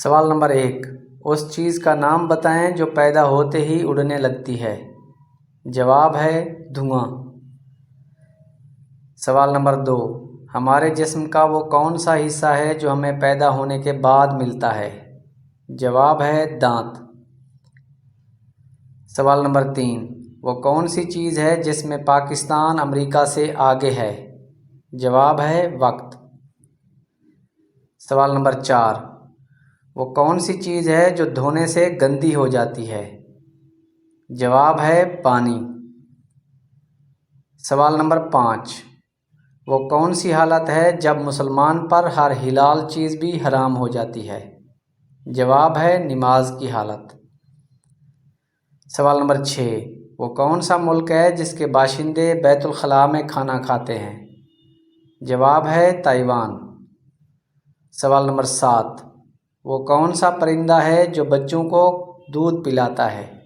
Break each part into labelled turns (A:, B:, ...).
A: سوال نمبر 1، اس چیز کا نام بتائیں جو پیدا ہوتے ہی اڑنے لگتی ہے۔ جواب ہے دھواں۔ سوال نمبر 2، ہمارے جسم کا وہ کون سا حصہ ہے جو ہمیں پیدا ہونے کے بعد ملتا ہے؟ جواب ہے دانت۔ سوال نمبر 3، وہ کون سی چیز ہے جس میں پاکستان امریکہ سے آگے ہے؟ جواب ہے وقت۔ سوال نمبر 4، وہ کون سی چیز ہے جو دھونے سے گندی ہو جاتی ہے؟ جواب ہے پانی۔ سوال نمبر 5، وہ کون سی حالت ہے جب مسلمان پر ہر حلال چیز بھی حرام ہو جاتی ہے؟ جواب ہے نماز کی حالت۔ سوال نمبر 6، وہ کون سا ملک ہے جس کے باشندے بیت الخلاء میں کھانا کھاتے ہیں؟ جواب ہے تائیوان۔ سوال نمبر 7، وہ کون سا پرندہ ہے جو بچوں کو دودھ پلاتا ہے؟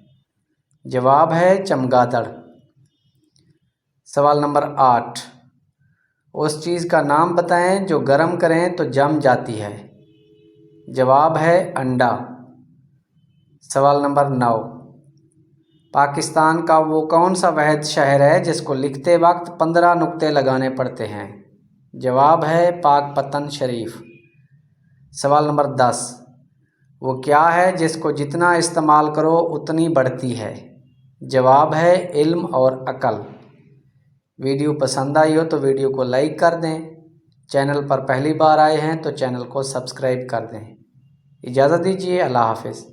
A: جواب ہے چمگادڑ۔ سوال نمبر 8، اس چیز کا نام بتائیں جو گرم کریں تو جم جاتی ہے؟ جواب ہے انڈا۔ سوال نمبر 9، پاکستان کا وہ کون سا واحد شہر ہے جس کو لکھتے وقت 15 نقطے لگانے پڑتے ہیں؟ جواب ہے پاک پتن شریف۔ سوال نمبر 10، وہ کیا ہے جس کو جتنا استعمال کرو اتنی بڑھتی ہے؟ جواب ہے علم اور عقل۔ ویڈیو پسند آئی ہو تو ویڈیو کو لائک کر دیں، چینل پر پہلی بار آئے ہیں تو چینل کو سبسکرائب کر دیں۔ اجازت دیجیے، اللہ حافظ۔